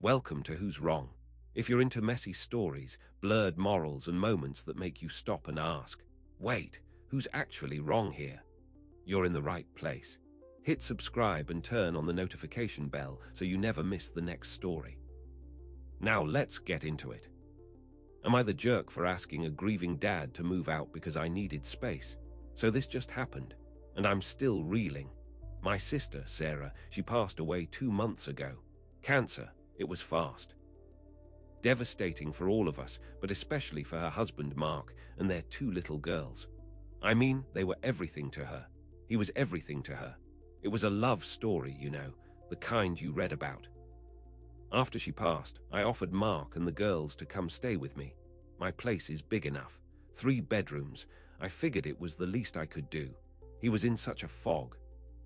Welcome to Who's Wrong. If you're into messy stories, blurred morals, and moments that make you stop and ask, wait, who's actually wrong here? You're in the right place. Hit subscribe and turn on the notification bell so you never miss the next story. Now let's get into it. Am I the jerk for asking a grieving dad to move out because I needed space? So this just happened, and I'm still reeling. My sister, Sarah, she passed away 2 months ago. Cancer. It was fast. Devastating for all of us, but especially for her husband, Mark, and their 2 little girls. I mean, they were everything to her. He was everything to her. It was a love story, you know, the kind you read about. After she passed, I offered Mark and the girls to come stay with me. My place is big enough. 3 bedrooms. I figured it was the least I could do. He was in such a fog.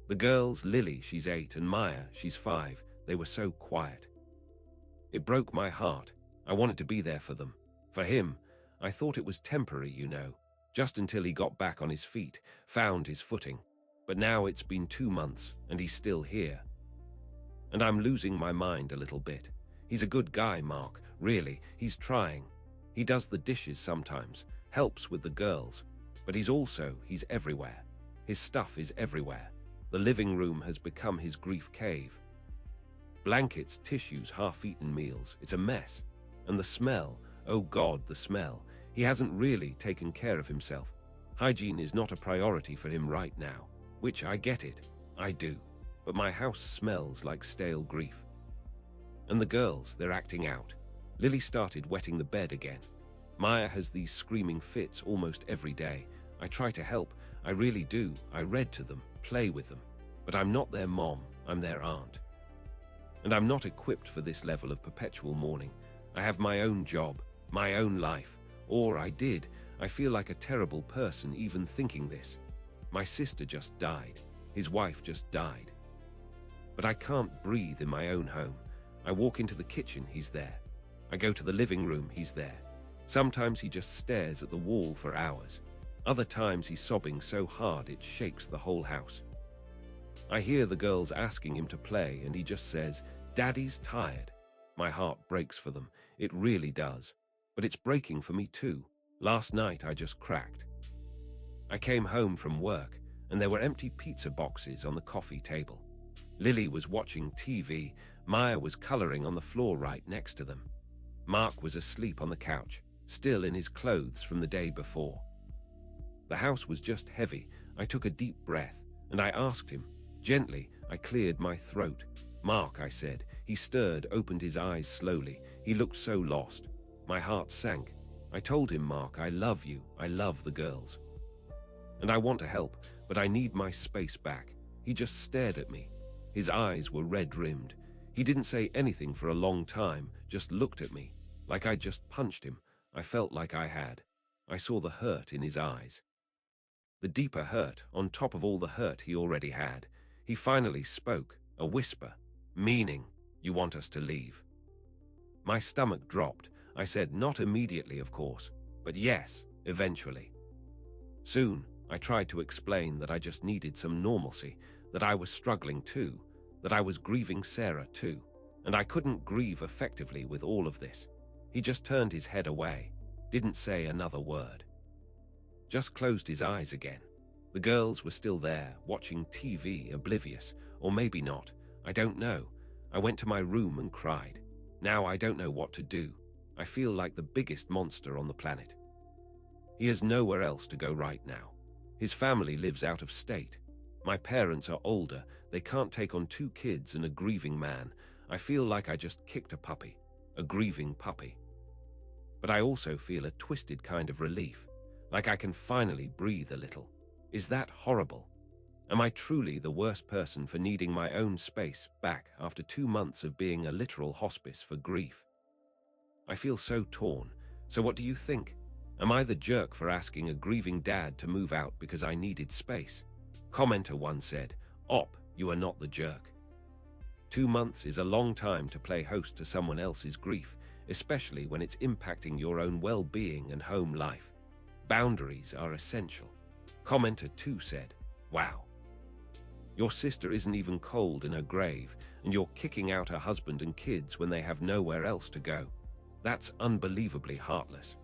The girls, Lily, she's 8, and Maya, she's 5, they were so quiet. It broke my heart. I wanted to be there for them. For him, I thought it was temporary, you know, just until he got back on his feet, found his footing. But now it's been 2 months, and he's still here. And I'm losing my mind a little bit. He's a good guy, Mark, really, he's trying. He does the dishes sometimes, helps with the girls, but he's everywhere. His stuff is everywhere. The living room has become his grief cave. Blankets, tissues, half-eaten meals, it's a mess. And the smell, oh God, the smell. He hasn't really taken care of himself. Hygiene is not a priority for him right now, which I get it, I do. But my house smells like stale grief. And the girls, they're acting out. Lily started wetting the bed again. Maya has these screaming fits almost every day. I try to help, I really do. I read to them, play with them. But I'm not their mom, I'm their aunt. And I'm not equipped for this level of perpetual mourning. I have my own job, my own life. Or I did. I feel like a terrible person even thinking this. My sister just died. His wife just died. But I can't breathe in my own home. I walk into the kitchen, he's there. I go to the living room, he's there. Sometimes he just stares at the wall for hours. Other times he's sobbing so hard it shakes the whole house. I hear the girls asking him to play and he just says, "Daddy's tired." My heart breaks for them. It really does. But it's breaking for me too. Last night I just cracked. I came home from work and there were empty pizza boxes on the coffee table. Lily was watching TV. Maya was coloring on the floor right next to them. Mark was asleep on the couch, still in his clothes from the day before. The house was just heavy. I took a deep breath and I asked him. Gently, I cleared my throat. "Mark," I said. He stirred, opened his eyes slowly. He looked so lost. My heart sank. I told him, "Mark, I love you. I love the girls. And I want to help, but I need my space back." He just stared at me. His eyes were red-rimmed. He didn't say anything for a long time, just looked at me. Like I'd just punched him. I felt like I had. I saw the hurt in his eyes. The deeper hurt, on top of all the hurt he already had. He finally spoke, a whisper. "Meaning, you want us to leave?" My stomach dropped. I said, "Not immediately, of course, but yes, eventually." Soon, I tried to explain that I just needed some normalcy, that I was struggling too, that I was grieving Sarah too, and I couldn't grieve effectively with all of this. He just turned his head away, didn't say another word. Just closed his eyes again. The girls were still there, watching TV, oblivious, or maybe not. I don't know. I went to my room and cried. Now I don't know what to do. I feel like the biggest monster on the planet. He has nowhere else to go right now. His family lives out of state. My parents are older. They can't take on 2 kids and a grieving man. I feel like I just kicked a puppy, a grieving puppy. But I also feel a twisted kind of relief, like I can finally breathe a little. Is that horrible? Am I truly the worst person for needing my own space back after 2 months of being a literal hospice for grief? I feel so torn. So what do you think? Am I the jerk for asking a grieving dad to move out because I needed space? Commenter one said, "Op, you are not the jerk." 2 months is a long time to play host to someone else's grief, especially when it's impacting your own well-being and home life. Boundaries are essential. Commenter 2 said, "Wow." Your sister isn't even cold in her grave, and you're kicking out her husband and kids when they have nowhere else to go. That's unbelievably heartless.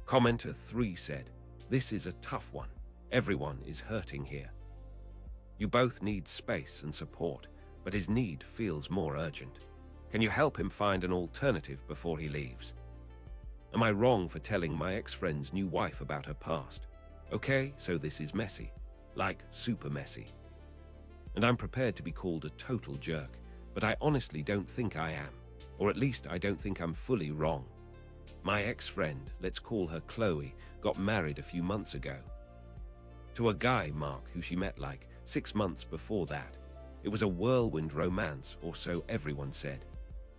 Commenter 3 said, "This is a tough one. Everyone is hurting here. You both need space and support, but his need feels more urgent. Can you help him find an alternative before he leaves? Am I wrong for telling my ex-friend's new wife about her past? Okay, so this is messy. Like, super messy. And I'm prepared to be called a total jerk, but I honestly don't think I am. Or at least I don't think I'm fully wrong. My ex-friend, let's call her Chloe, got married a few months ago. To a guy, Mark, who she met like 6 months before that. It was a whirlwind romance, or so everyone said.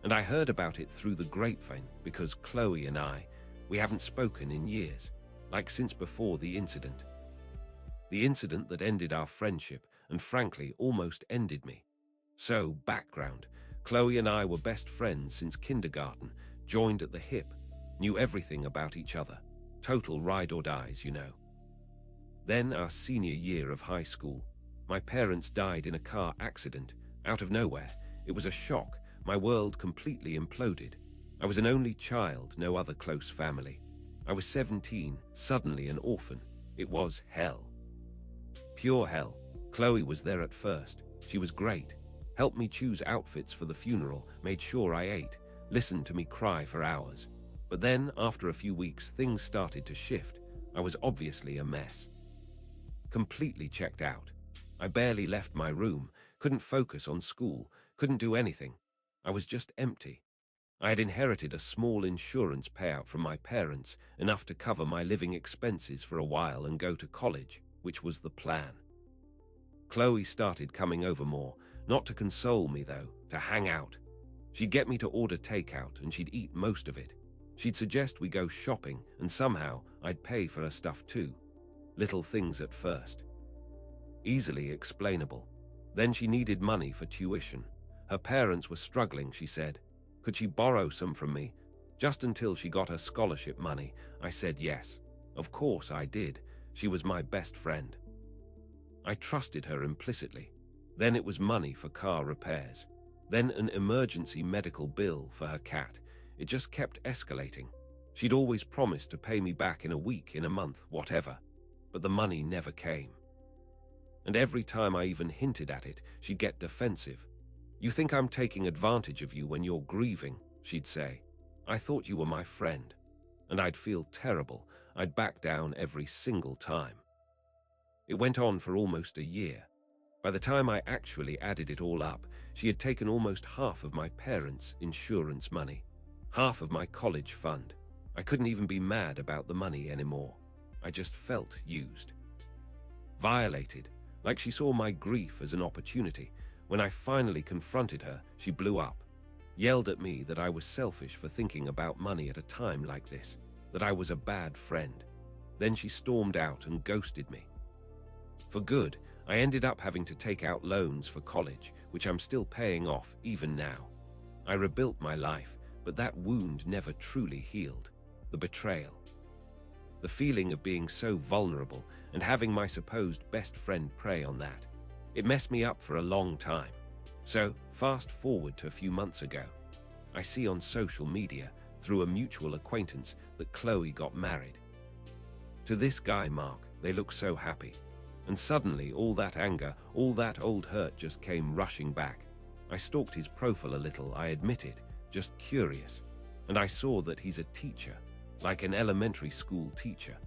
And I heard about it through the grapevine because Chloe and we haven't spoken in years, like since before the incident. The incident that ended our friendship and frankly almost ended me. So, background, Chloe and I were best friends since kindergarten, joined at the hip, knew everything about each other. Total ride or dies, you know. Then our senior year of high school, my parents died in a car accident, out of nowhere. It was a shock. My world completely imploded. I was an only child, no other close family. I was 17, suddenly an orphan. It was hell. Pure hell. Chloe was there at first. She was great. Helped me choose outfits for the funeral, made sure I ate, listened to me cry for hours. But then, after a few weeks, things started to shift. I was obviously a mess. Completely checked out. I barely left my room, couldn't focus on school, couldn't do anything. I was just empty. I had inherited a small insurance payout from my parents, enough to cover my living expenses for a while and go to college, which was the plan. Chloe started coming over more, not to console me though, to hang out. She'd get me to order takeout and she'd eat most of it. She'd suggest we go shopping and somehow I'd pay for her stuff too. Little things at first. Easily explainable. Then she needed money for tuition. Her parents were struggling, she said. Could she borrow some from me? Just until she got her scholarship money, I said yes. Of course I did. She was my best friend. I trusted her implicitly. Then it was money for car repairs. Then an emergency medical bill for her cat. It just kept escalating. She'd always promised to pay me back in a week, in a month, whatever. But the money never came. And every time I even hinted at it, she'd get defensive. "You think I'm taking advantage of you when you're grieving," she'd say. "I thought you were my friend." And I'd feel terrible. I'd back down every single time. It went on for almost a year. By the time I actually added it all up, she had taken almost half of my parents' insurance money, half of my college fund. I couldn't even be mad about the money anymore. I just felt used. Violated, like she saw my grief as an opportunity. When I finally confronted her, she blew up, yelled at me that I was selfish for thinking about money at a time like this, that I was a bad friend. Then she stormed out and ghosted me. For good, I ended up having to take out loans for college, which I'm still paying off even now. I rebuilt my life, but that wound never truly healed. The betrayal. The feeling of being so vulnerable and having my supposed best friend prey on that. It messed me up for a long time. So, fast forward to a few months ago. I see on social media, through a mutual acquaintance, that Chloe got married. To this guy, Mark, they look so happy. And suddenly, all that anger, all that old hurt just came rushing back. I stalked his profile a little, I admit it, just curious. And I saw that he's a teacher, like an elementary school teacher.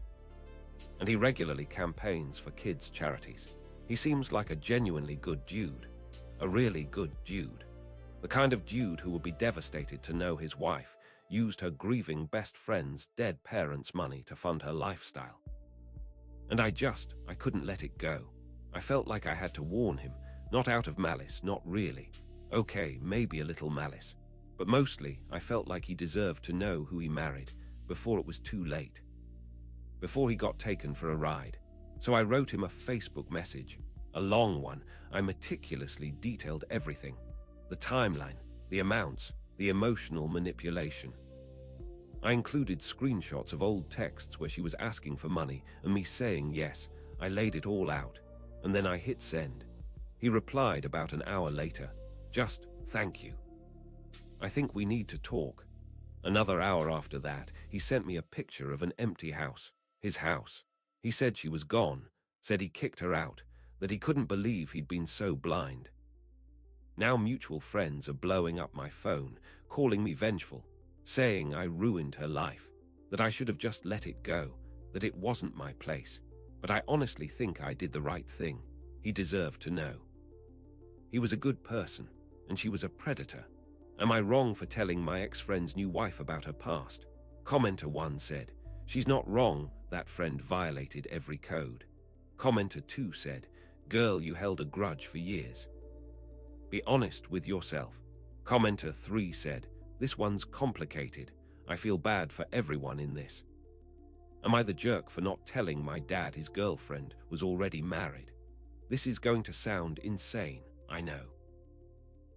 And he regularly campaigns for kids' charities. He seems like a genuinely good dude. A really good dude. The kind of dude who would be devastated to know his wife used her grieving best friend's dead parents' money to fund her lifestyle. And I couldn't let it go. I felt like I had to warn him, not out of malice, not really. Okay, maybe a little malice. But mostly, I felt like he deserved to know who he married before it was too late. Before he got taken for a ride. So I wrote him a Facebook message, a long one. I meticulously detailed everything. The timeline, the amounts, the emotional manipulation. I included screenshots of old texts where she was asking for money and me saying yes. I laid it all out, and then I hit send. He replied about an hour later, "Just thank you. I think we need to talk." Another hour after that, he sent me a picture of an empty house, his house. He said she was gone, said he kicked her out, that he couldn't believe he'd been so blind. Now mutual friends are blowing up my phone, calling me vengeful, saying I ruined her life, that I should have just let it go, that it wasn't my place. But I honestly think I did the right thing. He deserved to know. He was a good person, and she was a predator. Am I wrong for telling my ex-friend's new wife about her past? Commenter 1 said, "She's not wrong, that friend violated every code." Commenter 2 said, "Girl, you held a grudge for years. Be honest with yourself." Commenter 3 said, "This one's complicated. I feel bad for everyone in this. Am I the jerk for not telling my dad his girlfriend was already married? This is going to sound insane, I know.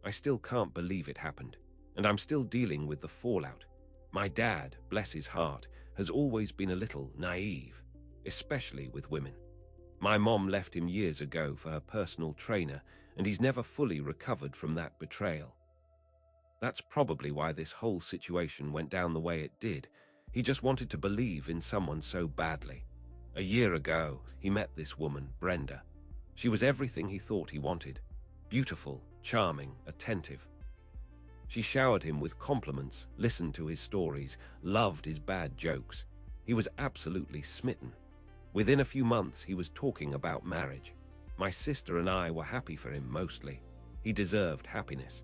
I still can't believe it happened, and I'm still dealing with the fallout. My dad, bless his heart, has always been a little naive, especially with women. My mom left him years ago for her personal trainer, and he's never fully recovered from that betrayal. That's probably why this whole situation went down the way it did. He just wanted to believe in someone so badly. A year ago, he met this woman, Brenda. She was everything he thought he wanted. Beautiful, charming, attentive. She showered him with compliments, listened to his stories, loved his bad jokes. He was absolutely smitten. Within a few months, he was talking about marriage. My sister and I were happy for him mostly. He deserved happiness.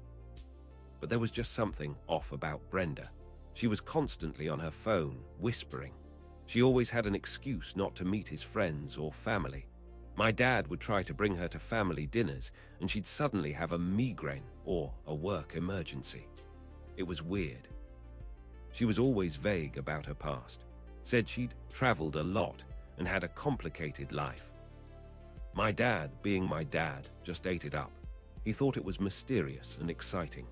But there was just something off about Brenda. She was constantly on her phone, whispering. She always had an excuse not to meet his friends or family. My dad would try to bring her to family dinners, and she'd suddenly have a migraine or a work emergency. It was weird. She was always vague about her past, said she'd traveled a lot and had a complicated life. My dad, being my dad, just ate it up. He thought it was mysterious and exciting.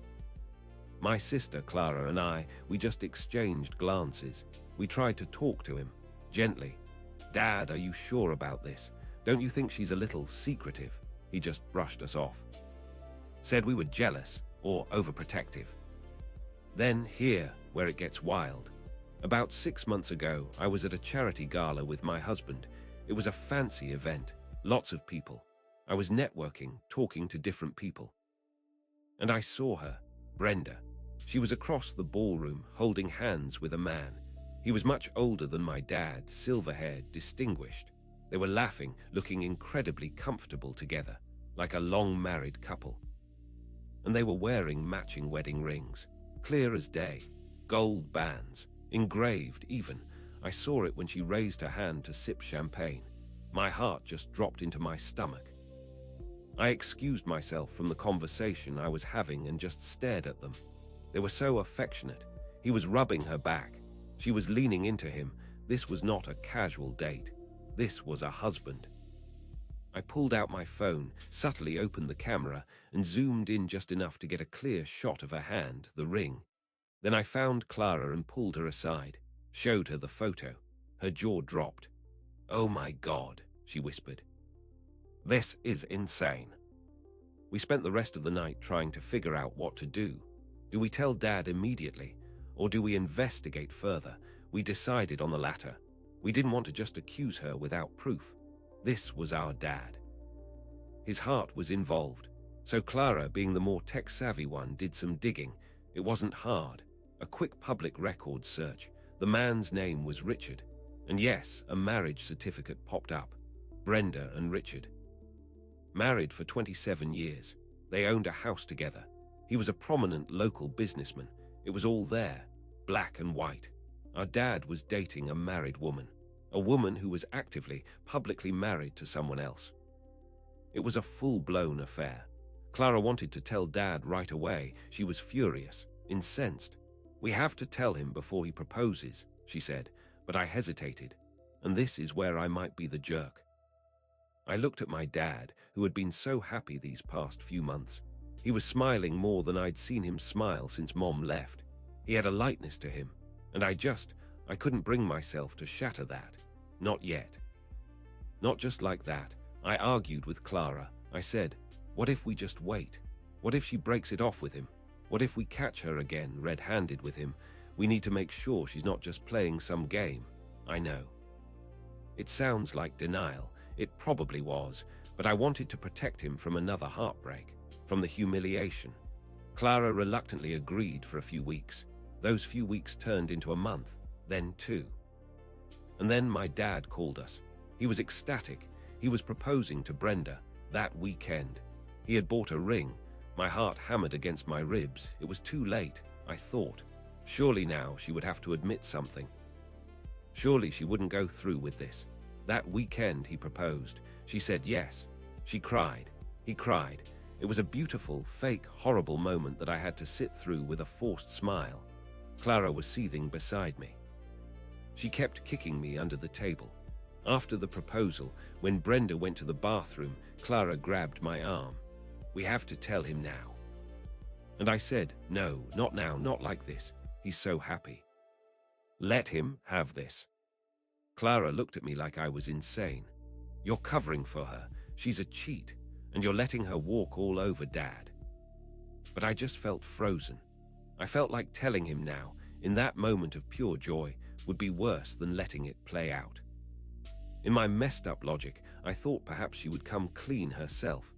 My sister Clara and I, we just exchanged glances. We tried to talk to him, gently. "Dad, are you sure about this? Don't you think she's a little secretive?" He just brushed us off. Said we were jealous or overprotective. Then here, where it gets wild. About 6 months ago, I was at a charity gala with my husband. It was a fancy event, lots of people. I was networking, talking to different people. And I saw her, Brenda. She was across the ballroom, holding hands with a man. He was much older than my dad, silver-haired, distinguished. They were laughing, looking incredibly comfortable together, like a long-married couple. And they were wearing matching wedding rings, clear as day, gold bands, engraved even. I saw it when she raised her hand to sip champagne. My heart just dropped into my stomach. I excused myself from the conversation I was having and just stared at them. They were so affectionate. He was rubbing her back. She was leaning into him. This was not a casual date. This was a husband. I pulled out my phone, subtly opened the camera, and zoomed in just enough to get a clear shot of her hand, the ring. Then I found Clara and pulled her aside, showed her the photo. Her jaw dropped. "Oh my God," she whispered. "This is insane." We spent the rest of the night trying to figure out what to do. Do we tell Dad immediately, or do we investigate further? We decided on the latter. We didn't want to just accuse her without proof. This was our dad. His heart was involved, so Clara, being the more tech-savvy one, did some digging. It wasn't hard. A quick public records search. The man's name was Richard. And yes, a marriage certificate popped up. Brenda and Richard. Married for 27 years. They owned a house together. He was a prominent local businessman. It was all there, black and white. Our dad was dating a married woman, a woman who was actively, publicly married to someone else. It was a full-blown affair. Clara wanted to tell Dad right away. She was furious, incensed. "We have to tell him before he proposes," she said, but I hesitated, and this is where I might be the jerk. I looked at my dad, who had been so happy these past few months. He was smiling more than I'd seen him smile since Mom left. He had a lightness to him, and I couldn't bring myself to shatter that. Not yet. Not just like that. I argued with Clara. I said, What if we just wait? What if she breaks it off with him? What if we catch her again, red-handed with him? We need to make sure she's not just playing some game. I know. It sounds like denial. It probably was, but I wanted to protect him from another heartbreak, from the humiliation. Clara reluctantly agreed for a few weeks. Those few weeks turned into a month, then 2. And then my dad called us. He was ecstatic. He was proposing to Brenda that weekend. He had bought a ring. My heart hammered against my ribs. It was too late, I thought. Surely now she would have to admit something. Surely she wouldn't go through with this. That weekend he proposed. She said yes. She cried. He cried. It was a beautiful, fake, horrible moment that I had to sit through with a forced smile. Clara was seething beside me. She kept kicking me under the table. After the proposal, when Brenda went to the bathroom, Clara grabbed my arm. "We have to tell him now." And I said, "No, not now, not like this. He's so happy. Let him have this." Clara looked at me like I was insane. "You're covering for her. She's a cheat, and you're letting her walk all over Dad." But I just felt frozen. I felt like telling him now, in that moment of pure joy, would be worse than letting it play out. In my messed up logic, I thought perhaps she would come clean herself,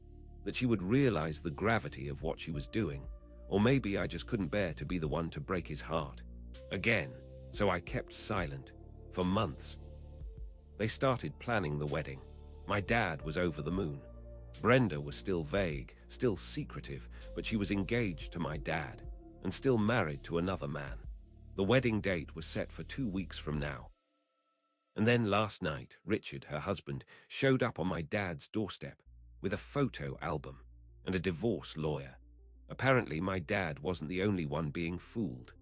that she would realize the gravity of what she was doing, or maybe I just couldn't bear to be the one to break his heart. Again, so I kept silent, for months. They started planning the wedding. My dad was over the moon. Brenda was still vague, still secretive, but she was engaged to my dad, and still married to another man. The wedding date was set for 2 weeks from now. And then last night, Richard, her husband, showed up on my dad's doorstep with a photo album and a divorce lawyer. Apparently, my dad wasn't the only one being fooled.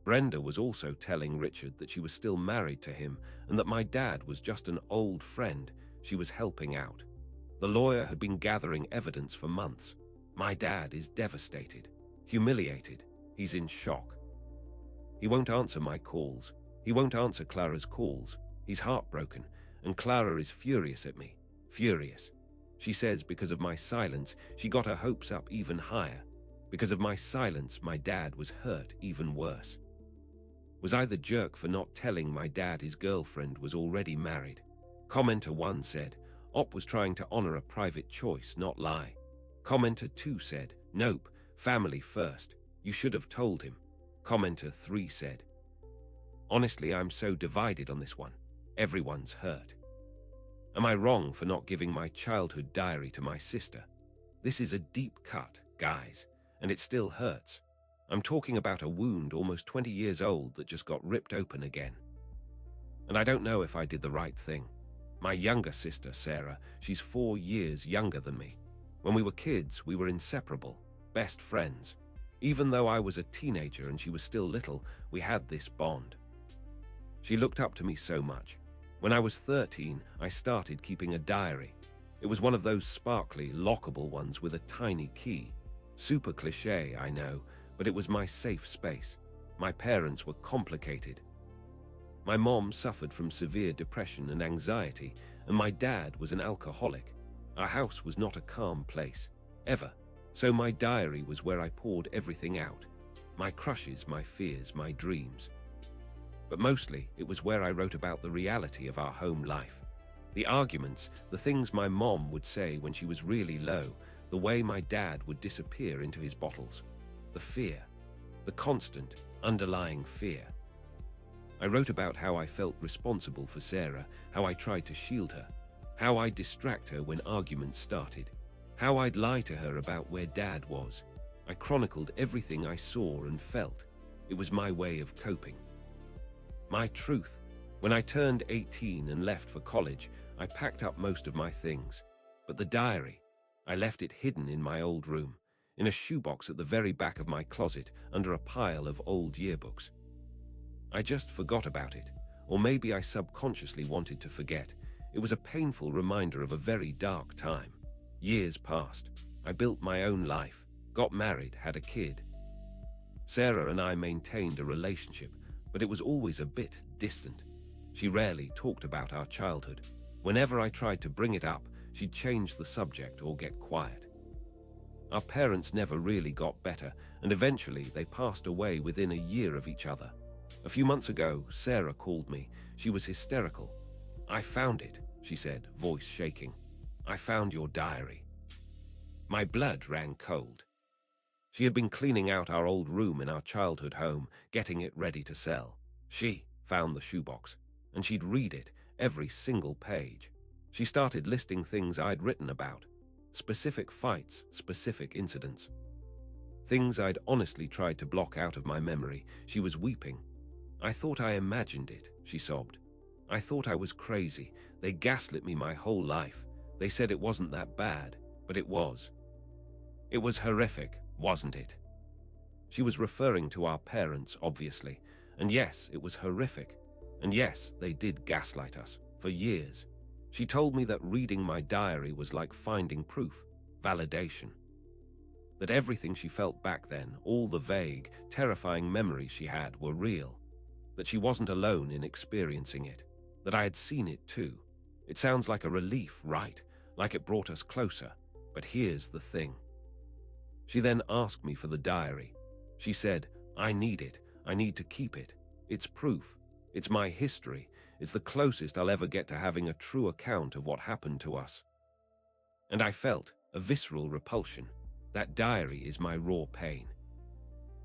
Brenda was also telling Richard that she was still married to him and that my dad was just an old friend she was helping out. The lawyer had been gathering evidence for months. My dad is devastated, humiliated. He's in shock. He won't answer my calls. He won't answer Clara's calls. He's heartbroken, and Clara is furious at me. Furious. She says because of my silence, she got her hopes up even higher. Because of my silence, my dad was hurt even worse. Was I the jerk for not telling my dad his girlfriend was already married? Commenter 1 said, Op was trying to honor a private choice, not lie. Commenter 2 said, nope, family first. You should have told him. Commenter 3 said, honestly, I'm so divided on this one. Everyone's hurt. Am I wrong for not giving my childhood diary to my sister? This is a deep cut, guys, and it still hurts. I'm talking about a wound almost 20 years old that just got ripped open again. And I don't know if I did the right thing. My younger sister, Sarah, she's 4 years younger than me. When we were kids, we were inseparable, best friends. Even though I was a teenager and she was still little, we had this bond. She looked up to me so much. When I was 13, I started keeping a diary. It was one of those sparkly, lockable ones with a tiny key. Super cliché, I know, but it was my safe space. My parents were complicated. My mom suffered from severe depression and anxiety, and my dad was an alcoholic. Our house was not a calm place, ever. So my diary was where I poured everything out. My crushes, my fears, my dreams. But mostly, it was where I wrote about the reality of our home life. The arguments, the things my mom would say when she was really low, the way my dad would disappear into his bottles. The fear, the constant, underlying fear. I wrote about how I felt responsible for Sarah, how I tried to shield her, how I'd distract her when arguments started, how I'd lie to her about where Dad was. I chronicled everything I saw and felt. It was my way of coping. My truth. When I turned 18 and left for college, I packed up most of my things. But the diary, I left it hidden in my old room, in a shoebox at the very back of my closet under a pile of old yearbooks. I just forgot about it, or maybe I subconsciously wanted to forget. It was a painful reminder of a very dark time. Years passed. I built my own life, got married, had a kid. Sarah and I maintained a relationship, but it was always a bit distant. She rarely talked about our childhood. Whenever I tried to bring it up, she'd change the subject or get quiet. Our parents never really got better, and eventually they passed away within a year of each other. A few months ago, Sarah called me. She was hysterical. "I found it," she said, voice shaking. "I found your diary." My blood ran cold. She had been cleaning out our old room in our childhood home, getting it ready to sell. She found the shoebox, and she'd read it, every single page. She started listing things I'd written about. Specific fights, specific incidents. Things I'd honestly tried to block out of my memory. She was weeping. "I thought I imagined it," she sobbed. "I thought I was crazy. They gaslit me my whole life. They said it wasn't that bad, but it was. It was horrific, wasn't it?" She was referring to our parents, obviously. And yes, it was horrific. And yes, they did gaslight us, for years. She told me that reading my diary was like finding proof, validation. That everything she felt back then, all the vague, terrifying memories she had, were real. That she wasn't alone in experiencing it. That I had seen it too. It sounds like a relief, right? Like it brought us closer. But here's the thing. She then asked me for the diary. She said, "I need it. I need to keep it. It's proof. It's my history. It's the closest I'll ever get to having a true account of what happened to us." And I felt a visceral repulsion. That diary is my raw pain.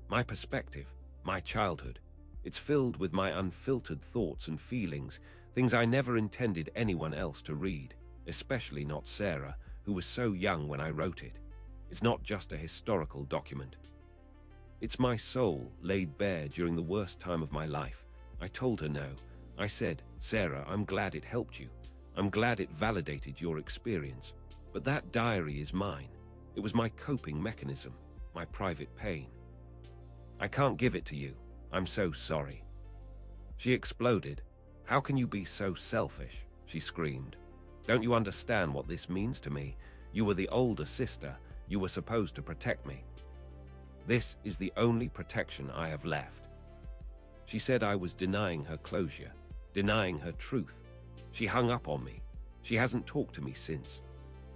My perspective, my childhood. It's filled with my unfiltered thoughts and feelings, things I never intended anyone else to read, especially not Sarah, who was so young when I wrote it. It's not just a historical document. It's my soul laid bare during the worst time of my life. I told her no. I said, "Sarah, I'm glad it helped you. I'm glad it validated your experience. But that diary is mine. It was my coping mechanism, my private pain. I can't give it to you. I'm so sorry." She exploded. "How can you be so selfish?" she screamed. "Don't you understand what this means to me? You were the older sister. You were supposed to protect me. This is the only protection I have left." She said I was denying her closure, denying her truth. She hung up on me. She hasn't talked to me since.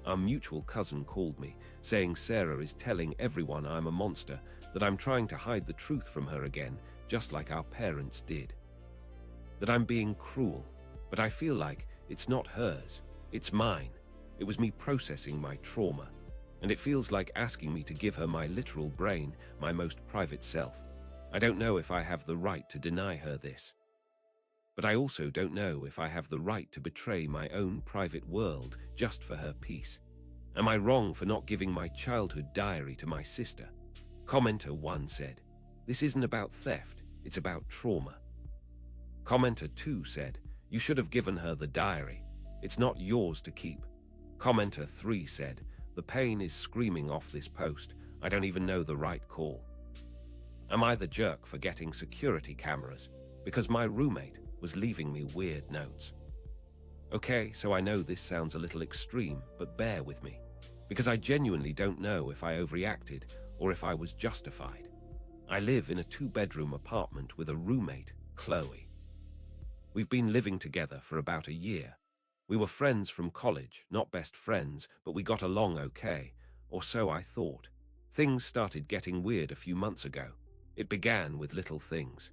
Our mutual cousin called me, saying Sarah is telling everyone I'm a monster, that I'm trying to hide the truth from her again, just like our parents did. That I'm being cruel, but I feel like it's not hers, it's mine. It was me processing my trauma. And it feels like asking me to give her my literal brain, my most private self. I don't know if I have the right to deny her this. But I also don't know if I have the right to betray my own private world just for her peace. Am I wrong for not giving my childhood diary to my sister? Commenter 1 said, "This isn't about theft, it's about trauma." Commenter 2 said, "You should have given her the diary. It's not yours to keep." Commenter 3 said, "The pain is screaming off this post. I don't even know the right call." Am I the jerk for getting security cameras? Because my roommate was leaving me weird notes. Okay, so I know this sounds a little extreme, but bear with me. Because I genuinely don't know if I overreacted or if I was justified. I live in a 2-bedroom apartment with a roommate, Chloe. We've been living together for about a year. We were friends from college, not best friends, but we got along okay, or so I thought. Things started getting weird a few months ago. It began with little things.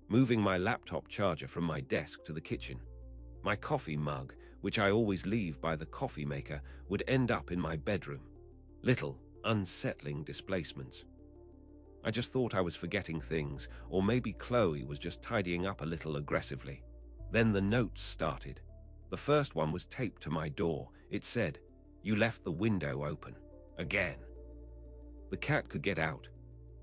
Moving my laptop charger from my desk to the kitchen. My coffee mug, which I always leave by the coffee maker, would end up in my bedroom. Little, unsettling displacements. I just thought I was forgetting things, or maybe Chloe was just tidying up a little aggressively. Then the notes started. The first one was taped to my door. It said, "You left the window open. Again." The cat could get out.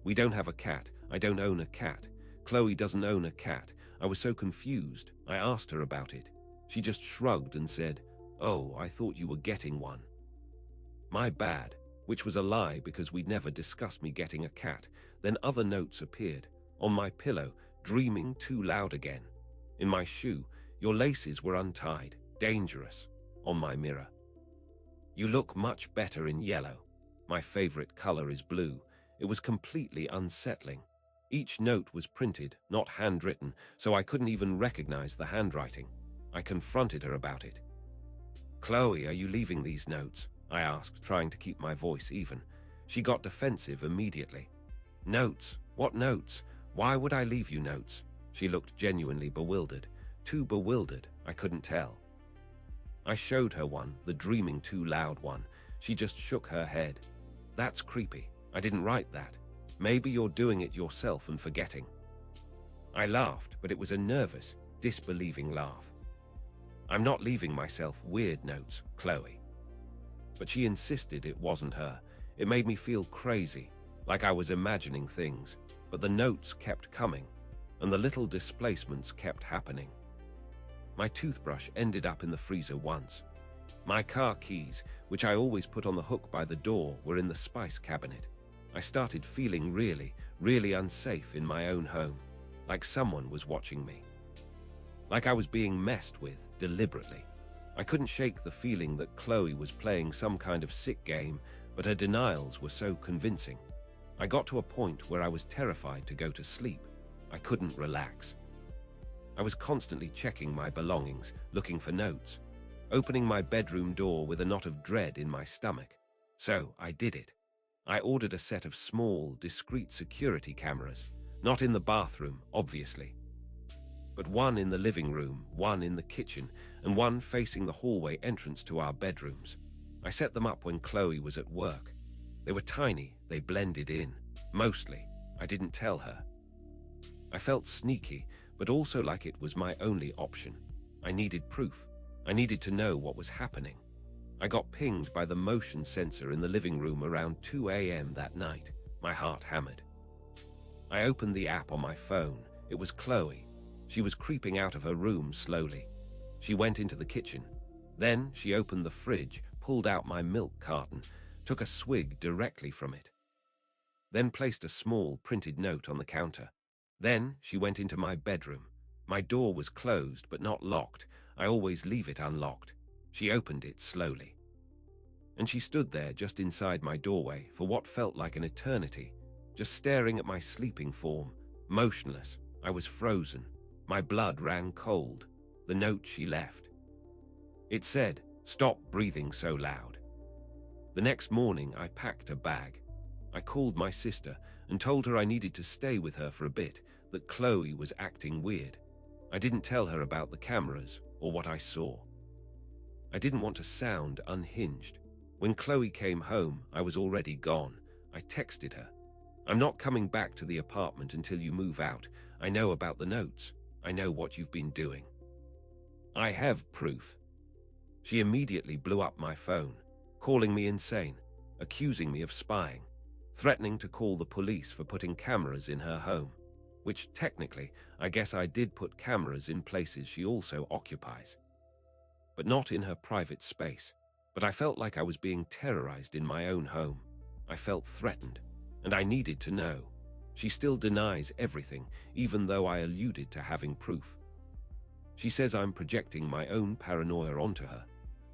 We don't have a cat. I don't own a cat. Chloe doesn't own a cat. I was so confused. I asked her about it. She just shrugged and said, "Oh, I thought you were getting one." My bad, which was a lie because we'd never discussed me getting a cat. Then other notes appeared. On my pillow, "Dreaming too loud again." In my shoe, "Your laces were untied. Dangerous." On my mirror, "You look much better in yellow." My favorite color is blue. It was completely unsettling. Each note was printed, not handwritten, so I couldn't even recognize the handwriting. I confronted her about it. "Chloe, are you leaving these notes?" I asked, trying to keep my voice even. She got defensive immediately. Notes? What notes? Why would I leave you notes? She looked genuinely bewildered. Too bewildered, I couldn't tell. I showed her one, the dreaming too loud one. She just shook her head. That's creepy. I didn't write that. Maybe you're doing it yourself and forgetting. I laughed, but it was a nervous, disbelieving laugh. I'm not leaving myself weird notes, Chloe. But she insisted it wasn't her. It made me feel crazy, like I was imagining things. But the notes kept coming, and the little displacements kept happening. My toothbrush ended up in the freezer once. My car keys, which I always put on the hook by the door, were in the spice cabinet. I started feeling really, really unsafe in my own home, like someone was watching me. Like I was being messed with, deliberately. I couldn't shake the feeling that Chloe was playing some kind of sick game, but her denials were so convincing. I got to a point where I was terrified to go to sleep. I couldn't relax. I was constantly checking my belongings, looking for notes, opening my bedroom door with a knot of dread in my stomach. So I did it. I ordered a set of small, discreet security cameras, not in the bathroom, obviously, but one in the living room, one in the kitchen, and one facing the hallway entrance to our bedrooms. I set them up when Chloe was at work. They were tiny, they blended in. Mostly, I didn't tell her. I felt sneaky, but also like it was my only option. I needed proof. I needed to know what was happening. I got pinged by the motion sensor in the living room around 2 a.m. that night. My heart hammered. I opened the app on my phone. It was Chloe. She was creeping out of her room slowly. She went into the kitchen. Then she opened the fridge, pulled out my milk carton, took a swig directly from it. Then placed a small printed note on the counter. Then she went into my bedroom. My door was closed but not locked. I always leave it unlocked. She opened it slowly. And she stood there just inside my doorway for what felt like an eternity, just staring at my sleeping form, motionless. I was frozen. My blood ran cold. The note she left. It said, "Stop breathing so loud." The next morning, I packed a bag. I called my sister and told her I needed to stay with her for a bit, that Chloe was acting weird. I didn't tell her about the cameras or what I saw. I didn't want to sound unhinged. When Chloe came home, I was already gone. I texted her, "I'm not coming back to the apartment until you move out. I know about the notes. I know what you've been doing. I have proof." She immediately blew up my phone, calling me insane, accusing me of spying, threatening to call the police for putting cameras in her home, which technically, I guess I did put cameras in places she also occupies, but not in her private space. But I felt like I was being terrorized in my own home. I felt threatened, and I needed to know. She still denies everything, even though I alluded to having proof. She says I'm projecting my own paranoia onto her.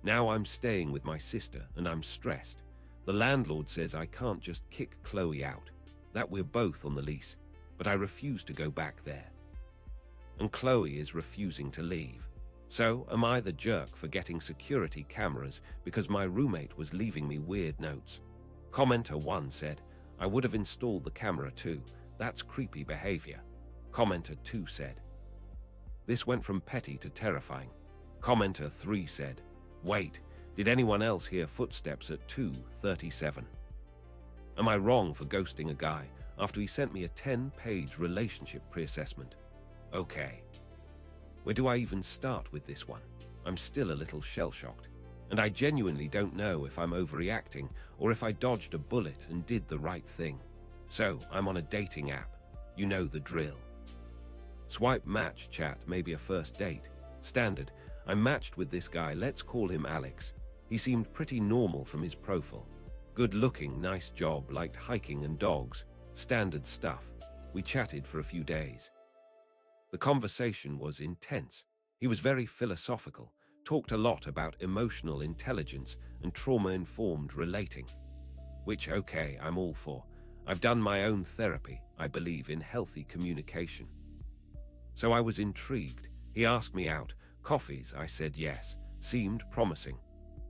Now I'm staying with my sister, and I'm stressed. The landlord says I can't just kick Chloe out, that we're both on the lease, but I refuse to go back there. And Chloe is refusing to leave. So, am I the jerk for getting security cameras because my roommate was leaving me weird notes? Commenter 1 said, "I would have installed the camera too. That's creepy behavior." Commenter 2 said, "This went from petty to terrifying." Commenter 3 said, "Wait, did anyone else hear footsteps at 2:37? Am I wrong for ghosting a guy after he sent me a 10-page relationship pre-assessment? Okay. Where do I even start with this one? I'm still a little shell-shocked, and I genuinely don't know if I'm overreacting or if I dodged a bullet and did the right thing. So, I'm on a dating app. You know the drill. Swipe, match, chat, maybe a first date. Standard. I matched with this guy, let's call him Alex. He seemed pretty normal from his profile. Good looking, nice job, liked hiking and dogs. Standard stuff. We chatted for a few days. The conversation was intense. He was very philosophical, talked a lot about emotional intelligence and trauma-informed relating. Which, okay, I'm all for. I've done my own therapy. I believe in healthy communication. So I was intrigued. He asked me out. Coffees, I said yes. Seemed promising.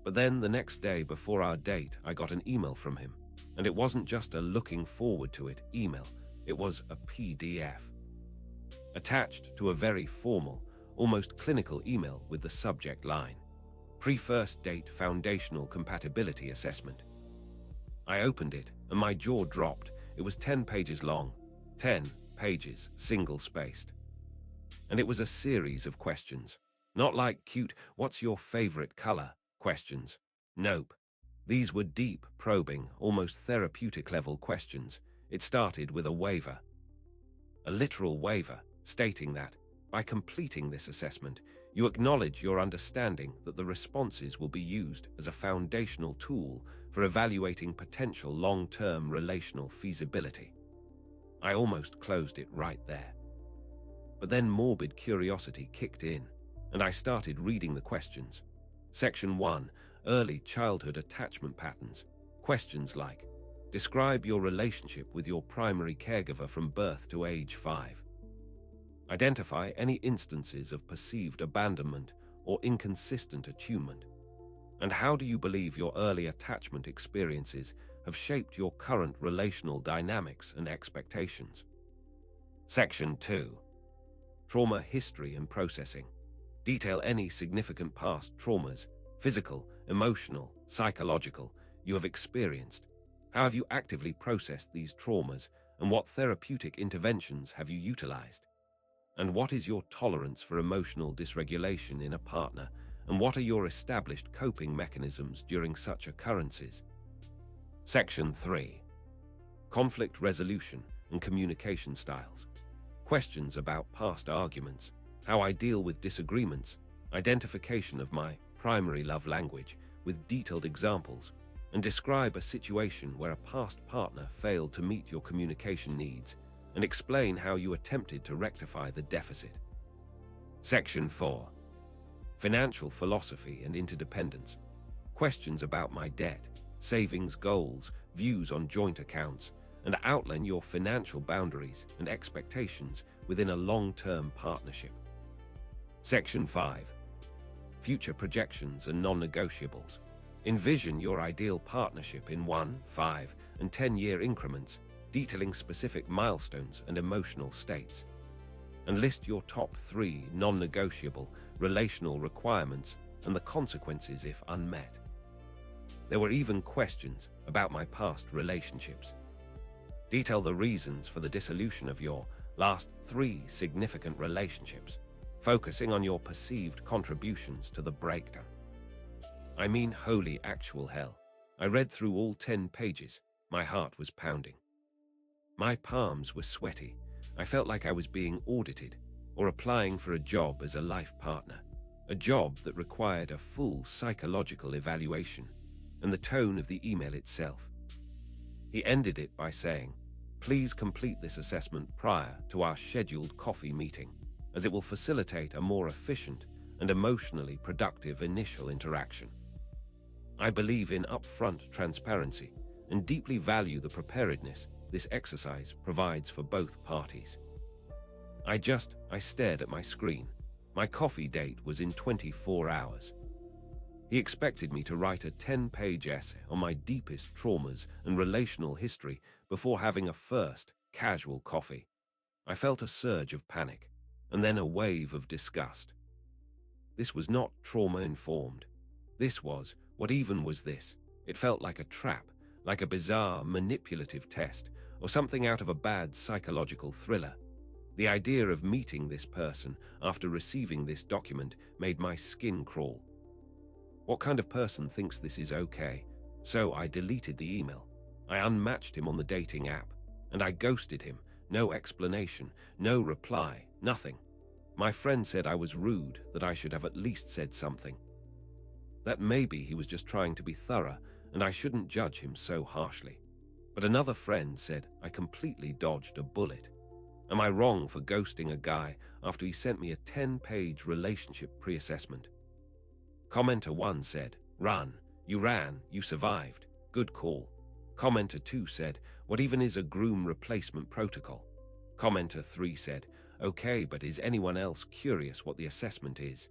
But then the next day before our date, I got an email from him. And it wasn't just a looking forward to it email, it was a PDF. Attached to a very formal, almost clinical email with the subject line, Pre-first date foundational compatibility assessment. I opened it and my jaw dropped. It was 10 pages long, 10 pages, single-spaced. And it was a series of questions. Not like cute, what's your favorite color questions. Nope. These were deep, probing, almost therapeutic-level questions. It started with a waiver. A literal waiver, stating that, by completing this assessment, you acknowledge your understanding that the responses will be used as a foundational tool for evaluating potential long-term relational feasibility. I almost closed it right there. But then morbid curiosity kicked in, and I started reading the questions. Section 1, Early Childhood Attachment Patterns. Questions like, describe your relationship with your primary caregiver from birth to age 5. Identify any instances of perceived abandonment or inconsistent attunement. And how do you believe your early attachment experiences have shaped your current relational dynamics and expectations? Section 2. Trauma history and processing. Detail any significant past traumas, physical, emotional, psychological, you have experienced. How have you actively processed these traumas, and what therapeutic interventions have you utilized? And what is your tolerance for emotional dysregulation in a partner, and what are your established coping mechanisms during such occurrences? Section 3. Conflict resolution and communication styles. Questions about past arguments, how I deal with disagreements, identification of my primary love language with detailed examples, and describe a situation where a past partner failed to meet your communication needs, and explain how you attempted to rectify the deficit. Section 4. Financial philosophy and interdependence. Questions about my debt, savings goals, views on joint accounts, and outline your financial boundaries and expectations within a long-term partnership. Section 5. Future projections and non-negotiables. Envision your ideal partnership in 1, 5, and 10-year increments, detailing specific milestones and emotional states. And list your top 3 non-negotiable relational requirements and the consequences if unmet. There were even questions about my past relationships. Detail the reasons for the dissolution of your last 3 significant relationships, focusing on your perceived contributions to the breakdown. I mean, holy actual hell. I read through all 10 pages. My heart was pounding. My palms were sweaty. I felt like I was being audited or applying for a job as a life partner, a job that required a full psychological evaluation, and the tone of the email itself. He ended it by saying, "Please complete this assessment prior to our scheduled coffee meeting, as it will facilitate a more efficient and emotionally productive initial interaction. I believe in upfront transparency and deeply value the preparedness this exercise provides for both parties." I stared at my screen. My coffee date was in 24 hours. He expected me to write a 10-page essay on my deepest traumas and relational history before having a first, casual coffee. I felt a surge of panic, and then a wave of disgust. This was not trauma-informed. This was, what even was this? It felt like a trap, like a bizarre, manipulative test, or something out of a bad psychological thriller. The idea of meeting this person after receiving this document made my skin crawl. What kind of person thinks this is okay? So I deleted the email. I unmatched him on the dating app, and I ghosted him. No explanation, no reply, nothing. My friend said I was rude, that I should have at least said something. That maybe he was just trying to be thorough, and I shouldn't judge him so harshly. But another friend said I completely dodged a bullet. Am I wrong for ghosting a guy after he sent me a 10-page relationship pre-assessment? Commenter 1 said, "Run. You ran. You survived. Good call." Commenter 2 said, "What even is a groom replacement protocol?" Commenter 3 said, "Okay, but is anyone else curious what the assessment is?"